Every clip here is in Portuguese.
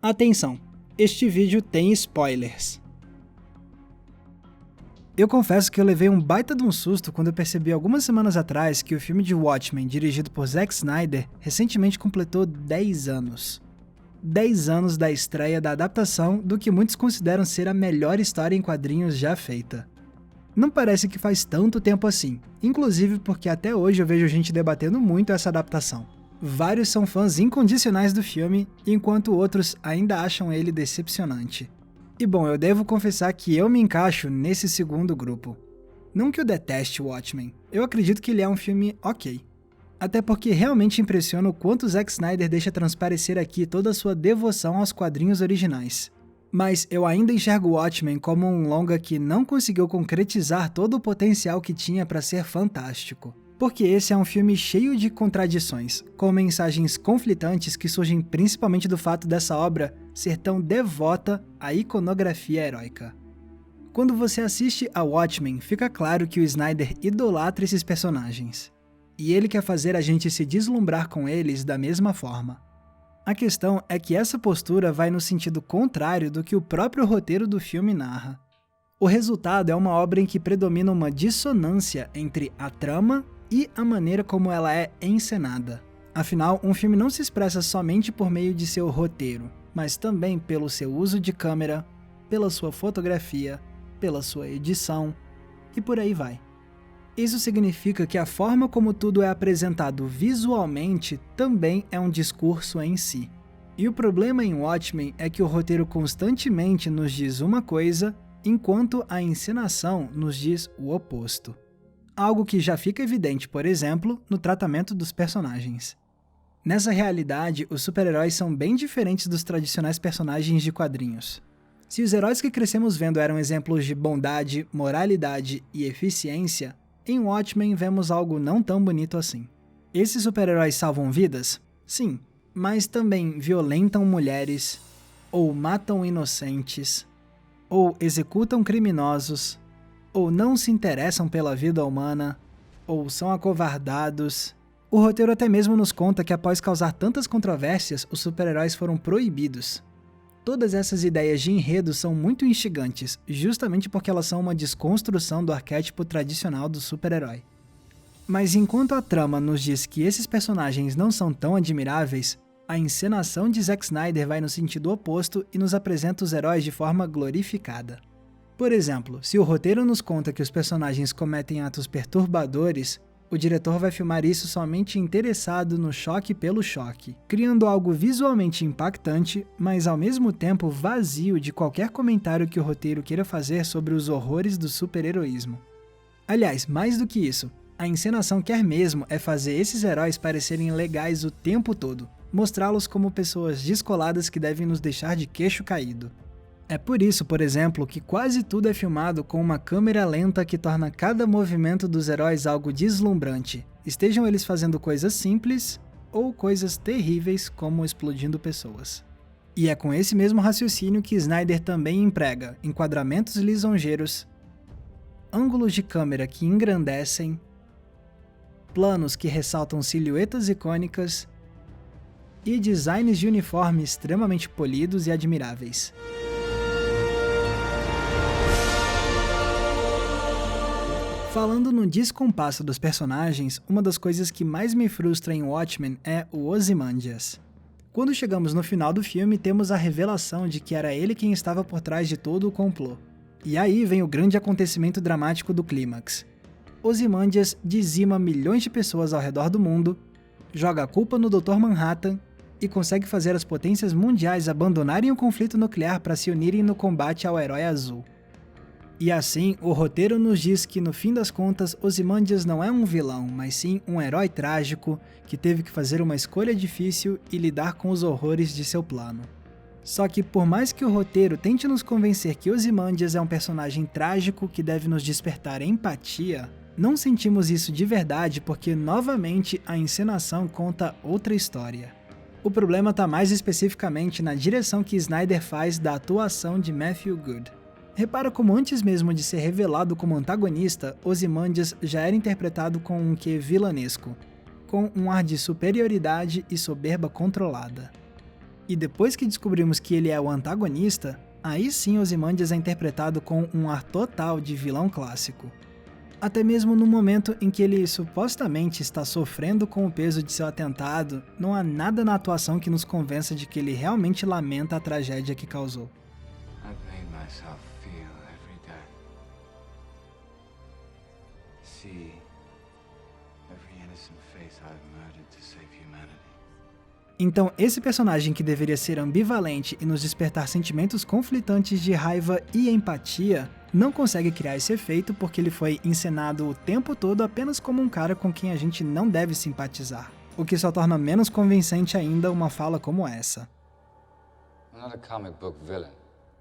Atenção, este vídeo tem spoilers. Eu confesso que eu levei um baita de um susto quando eu percebi algumas semanas atrás que o filme de Watchmen, dirigido por Zack Snyder, recentemente completou 10 anos. 10 anos da estreia da adaptação do que muitos consideram ser a melhor história em quadrinhos já feita. Não parece que faz tanto tempo assim, inclusive porque até hoje eu vejo gente debatendo muito essa adaptação. Vários são fãs incondicionais do filme, enquanto outros ainda acham ele decepcionante. E bom, eu devo confessar que eu me encaixo nesse segundo grupo. Não que eu deteste Watchmen, eu acredito que ele é um filme ok. Até porque realmente impressiona o quanto Zack Snyder deixa transparecer aqui toda a sua devoção aos quadrinhos originais. Mas eu ainda enxergo Watchmen como um longa que não conseguiu concretizar todo o potencial que tinha para ser fantástico. Porque esse é um filme cheio de contradições, com mensagens conflitantes que surgem principalmente do fato dessa obra ser tão devota à iconografia heróica. Quando você assiste a Watchmen, fica claro que o Snyder idolatra esses personagens. E ele quer fazer a gente se deslumbrar com eles da mesma forma. A questão é que essa postura vai no sentido contrário do que o próprio roteiro do filme narra. O resultado é uma obra em que predomina uma dissonância entre a trama e a maneira como ela é encenada. Afinal, um filme não se expressa somente por meio de seu roteiro, mas também pelo seu uso de câmera, pela sua fotografia, pela sua edição e por aí vai. Isso significa que a forma como tudo é apresentado visualmente também é um discurso em si. E o problema em Watchmen é que o roteiro constantemente nos diz uma coisa, enquanto a encenação nos diz o oposto. Algo que já fica evidente, por exemplo, no tratamento dos personagens. Nessa realidade, os super-heróis são bem diferentes dos tradicionais personagens de quadrinhos. Se os heróis que crescemos vendo eram exemplos de bondade, moralidade e eficiência, em Watchmen vemos algo não tão bonito assim. Esses super-heróis salvam vidas? Sim, mas também violentam mulheres, ou matam inocentes, ou executam criminosos, ou não se interessam pela vida humana, ou são acovardados. O roteiro até mesmo nos conta que após causar tantas controvérsias, os super-heróis foram proibidos. Todas essas ideias de enredo são muito instigantes, justamente porque elas são uma desconstrução do arquétipo tradicional do super-herói. Mas enquanto a trama nos diz que esses personagens não são tão admiráveis, a encenação de Zack Snyder vai no sentido oposto e nos apresenta os heróis de forma glorificada. Por exemplo, se o roteiro nos conta que os personagens cometem atos perturbadores, o diretor vai filmar isso somente interessado no choque pelo choque, criando algo visualmente impactante, mas ao mesmo tempo vazio de qualquer comentário que o roteiro queira fazer sobre os horrores do super-heroísmo. Aliás, mais do que isso, a encenação quer mesmo é fazer esses heróis parecerem legais o tempo todo, mostrá-los como pessoas descoladas que devem nos deixar de queixo caído. É por isso, por exemplo, que quase tudo é filmado com uma câmera lenta que torna cada movimento dos heróis algo deslumbrante, estejam eles fazendo coisas simples ou coisas terríveis como explodindo pessoas. E é com esse mesmo raciocínio que Snyder também emprega enquadramentos lisonjeiros, ângulos de câmera que engrandecem, planos que ressaltam silhuetas icônicas e designs de uniforme extremamente polidos e admiráveis. Falando no descompasso dos personagens, uma das coisas que mais me frustra em Watchmen é o Ozymandias. Quando chegamos no final do filme, temos a revelação de que era ele quem estava por trás de todo o complô. E aí vem o grande acontecimento dramático do clímax. Ozymandias dizima milhões de pessoas ao redor do mundo, joga a culpa no Dr. Manhattan e consegue fazer as potências mundiais abandonarem o conflito nuclear para se unirem no combate ao Herói Azul. E assim, o roteiro nos diz que no fim das contas, Ozymandias não é um vilão, mas sim um herói trágico que teve que fazer uma escolha difícil e lidar com os horrores de seu plano. Só que por mais que o roteiro tente nos convencer que Ozymandias é um personagem trágico que deve nos despertar empatia, não sentimos isso de verdade porque novamente a encenação conta outra história. O problema está mais especificamente na direção que Snyder faz da atuação de Matthew Goode. Repara como antes mesmo de ser revelado como antagonista, Ozymandias já era interpretado com um quê vilanesco, com um ar de superioridade e soberba controlada. E depois que descobrimos que ele é o antagonista, aí sim Ozymandias é interpretado com um ar total de vilão clássico. Até mesmo no momento em que ele supostamente está sofrendo com o peso de seu atentado, não há nada na atuação que nos convença de que ele realmente lamenta a tragédia que causou. I've made myself feel every day. See every innocent face I've murdered to save humanity. Então, esse personagem que deveria ser ambivalente e nos despertar sentimentos conflitantes de raiva e empatia, não consegue criar esse efeito porque ele foi encenado o tempo todo apenas como um cara com quem a gente não deve simpatizar, o que só torna menos convincente ainda uma fala como essa. I'm not a comic book villain.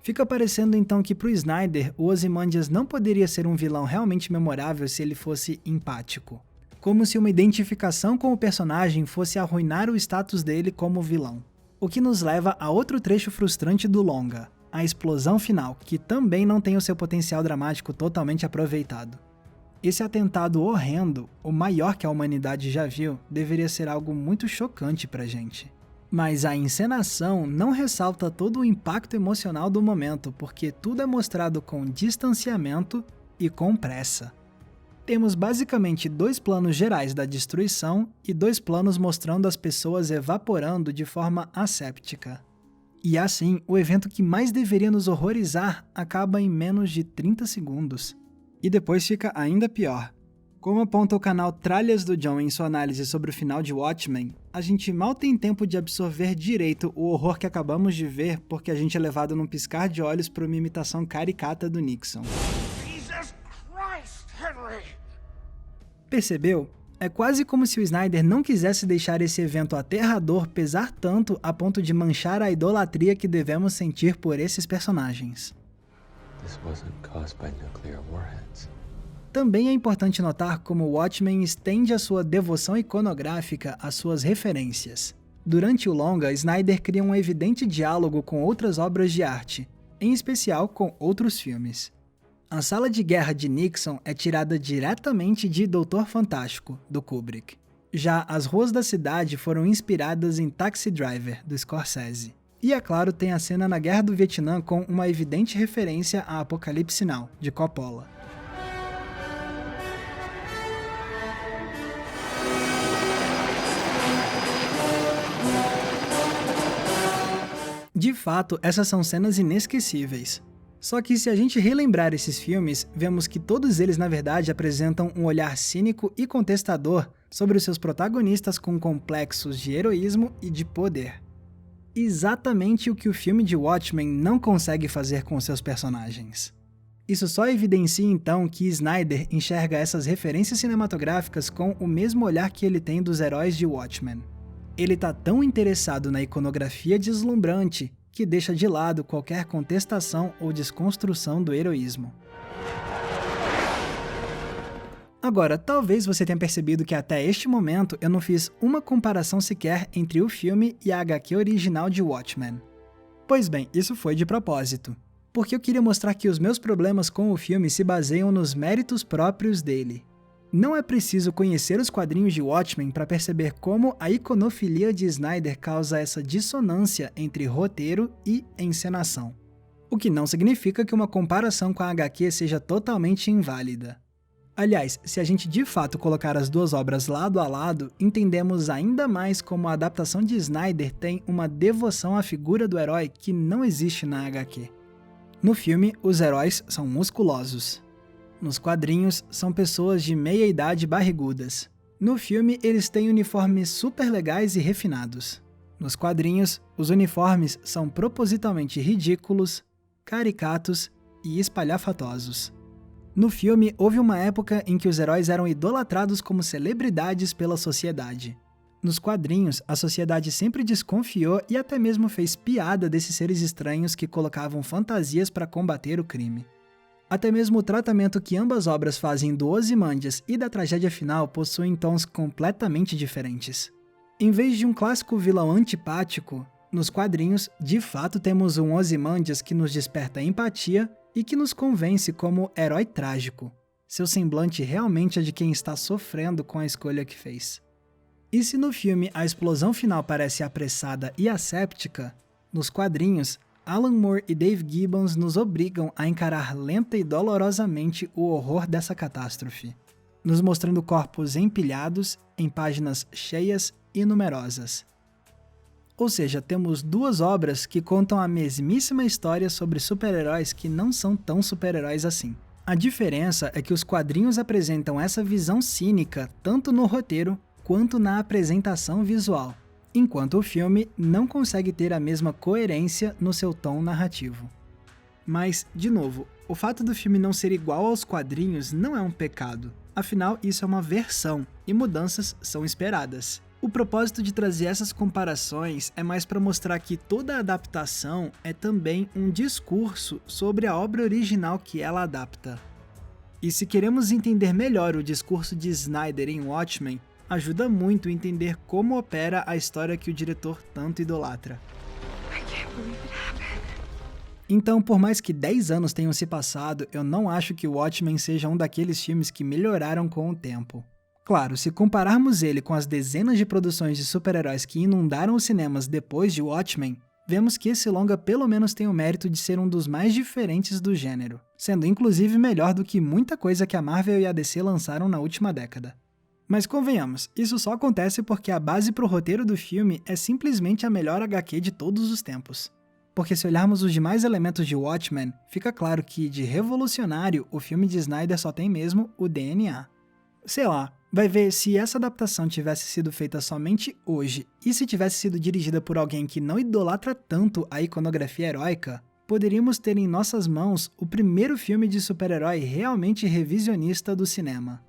Fica parecendo então que pro Snyder, o Ozymandias não poderia ser um vilão realmente memorável se ele fosse empático. Como se uma identificação com o personagem fosse arruinar o status dele como vilão. O que nos leva a outro trecho frustrante do longa, a explosão final, que também não tem o seu potencial dramático totalmente aproveitado. Esse atentado horrendo, o maior que a humanidade já viu, deveria ser algo muito chocante pra gente. Mas a encenação não ressalta todo o impacto emocional do momento, porque tudo é mostrado com distanciamento e com pressa. Temos basicamente 2 planos gerais da destruição e 2 planos mostrando as pessoas evaporando de forma asséptica. E assim, o evento que mais deveria nos horrorizar acaba em menos de 30 segundos. E depois fica ainda pior. Como aponta o canal Tralhas do John em sua análise sobre o final de Watchmen, a gente mal tem tempo de absorver direito o horror que acabamos de ver porque a gente é levado num piscar de olhos por uma imitação caricata do Nixon. Jesus Christ, Henry! Percebeu? É quase como se o Snyder não quisesse deixar esse evento aterrador pesar tanto a ponto de manchar a idolatria que devemos sentir por esses personagens. This wasn't caused by nuclear warheads. Também é importante notar como Watchmen estende a sua devoção iconográfica às suas referências. Durante o longa, Snyder cria um evidente diálogo com outras obras de arte, em especial com outros filmes. A sala de guerra de Nixon é tirada diretamente de Doutor Fantástico, do Kubrick. Já as ruas da cidade foram inspiradas em Taxi Driver, do Scorsese. E, é claro, tem a cena na Guerra do Vietnã com uma evidente referência a Apocalipse Now, de Coppola. De fato, essas são cenas inesquecíveis. Só que se a gente relembrar esses filmes, vemos que todos eles na verdade apresentam um olhar cínico e contestador sobre os seus protagonistas com complexos de heroísmo e de poder. Exatamente o que o filme de Watchmen não consegue fazer com seus personagens. Isso só evidencia então que Snyder enxerga essas referências cinematográficas com o mesmo olhar que ele tem dos heróis de Watchmen. Ele tá tão interessado na iconografia deslumbrante que deixa de lado qualquer contestação ou desconstrução do heroísmo. Agora, talvez você tenha percebido que até este momento eu não fiz uma comparação sequer entre o filme e a HQ original de Watchmen. Pois bem, isso foi de propósito, porque eu queria mostrar que os meus problemas com o filme se baseiam nos méritos próprios dele. Não é preciso conhecer os quadrinhos de Watchmen para perceber como a iconofilia de Snyder causa essa dissonância entre roteiro e encenação. O que não significa que uma comparação com a HQ seja totalmente inválida. Aliás, se a gente de fato colocar as duas obras lado a lado, entendemos ainda mais como a adaptação de Snyder tem uma devoção à figura do herói que não existe na HQ. No filme, os heróis são musculosos. Nos quadrinhos, são pessoas de meia-idade barrigudas. No filme, eles têm uniformes super legais e refinados. Nos quadrinhos, os uniformes são propositalmente ridículos, caricatos e espalhafatosos. No filme, houve uma época em que os heróis eram idolatrados como celebridades pela sociedade. Nos quadrinhos, a sociedade sempre desconfiou e até mesmo fez piada desses seres estranhos que colocavam fantasias para combater o crime. Até mesmo o tratamento que ambas obras fazem do Ozymandias e da tragédia final possuem tons completamente diferentes. Em vez de um clássico vilão antipático, nos quadrinhos, de fato temos um Ozymandias que nos desperta empatia e que nos convence como herói trágico. Seu semblante realmente é de quem está sofrendo com a escolha que fez. E se no filme a explosão final parece apressada e asséptica, nos quadrinhos, Alan Moore e Dave Gibbons nos obrigam a encarar lenta e dolorosamente o horror dessa catástrofe, nos mostrando corpos empilhados em páginas cheias e numerosas. Ou seja, temos duas obras que contam a mesmíssima história sobre super-heróis que não são tão super-heróis assim. A diferença é que os quadrinhos apresentam essa visão cínica tanto no roteiro quanto na apresentação visual, enquanto o filme não consegue ter a mesma coerência no seu tom narrativo. Mas, de novo, o fato do filme não ser igual aos quadrinhos não é um pecado, afinal isso é uma versão, e mudanças são esperadas. O propósito de trazer essas comparações é mais para mostrar que toda adaptação é também um discurso sobre a obra original que ela adapta. E se queremos entender melhor o discurso de Snyder em Watchmen, ajuda muito a entender como opera a história que o diretor tanto idolatra. Então, por mais que 10 anos tenham se passado, eu não acho que o Watchmen seja um daqueles filmes que melhoraram com o tempo. Claro, se compararmos ele com as dezenas de produções de super-heróis que inundaram os cinemas depois de Watchmen, vemos que esse longa pelo menos tem o mérito de ser um dos mais diferentes do gênero, sendo inclusive melhor do que muita coisa que a Marvel e a DC lançaram na última década. Mas convenhamos, isso só acontece porque a base para o roteiro do filme é simplesmente a melhor HQ de todos os tempos. Porque se olharmos os demais elementos de Watchmen, fica claro que de revolucionário o filme de Snyder só tem mesmo o DNA. Sei lá, vai ver, se essa adaptação tivesse sido feita somente hoje e se tivesse sido dirigida por alguém que não idolatra tanto a iconografia heróica, poderíamos ter em nossas mãos o primeiro filme de super-herói realmente revisionista do cinema.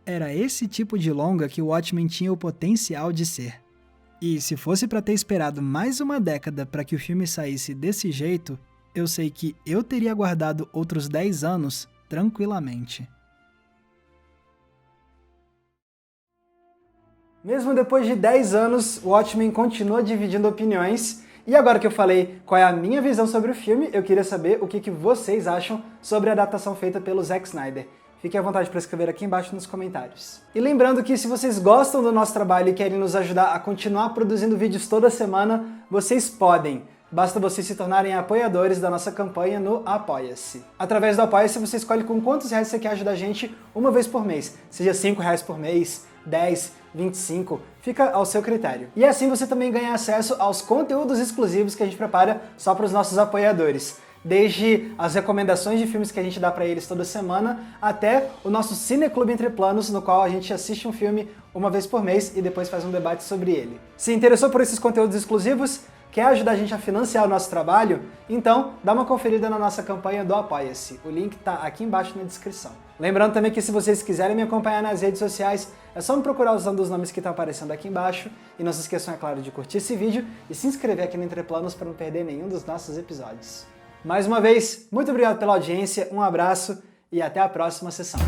Era esse tipo de longa que o Watchmen tinha o potencial de ser. E se fosse para ter esperado mais uma década para que o filme saísse desse jeito, eu sei que eu teria aguardado outros 10 anos tranquilamente. Mesmo depois de 10 anos, Watchmen continua dividindo opiniões. E agora que eu falei qual é a minha visão sobre o filme, eu queria saber o que vocês acham sobre a adaptação feita pelo Zack Snyder. Fiquem à vontade para escrever aqui embaixo nos comentários. E lembrando que se vocês gostam do nosso trabalho e querem nos ajudar a continuar produzindo vídeos toda semana, vocês podem. Basta vocês se tornarem apoiadores da nossa campanha no Apoia-se. Através do Apoia-se você escolhe com quantos reais você quer ajudar a gente uma vez por mês. Seja R$5 por mês, 10, 25, fica ao seu critério. E assim você também ganha acesso aos conteúdos exclusivos que a gente prepara só para os nossos apoiadores. Desde as recomendações de filmes que a gente dá para eles toda semana, até o nosso Cineclube Entre Planos, no qual a gente assiste um filme uma vez por mês e depois faz um debate sobre ele. Se interessou por esses conteúdos exclusivos, quer ajudar a gente a financiar o nosso trabalho? Então, dá uma conferida na nossa campanha do Apoia-se. O link está aqui embaixo na descrição. Lembrando também que se vocês quiserem me acompanhar nas redes sociais, é só me procurar usando os nomes que estão aparecendo aqui embaixo. E não se esqueçam, é claro, de curtir esse vídeo e se inscrever aqui no Entre Planos para não perder nenhum dos nossos episódios. Mais uma vez, muito obrigado pela audiência, um abraço e até a próxima sessão.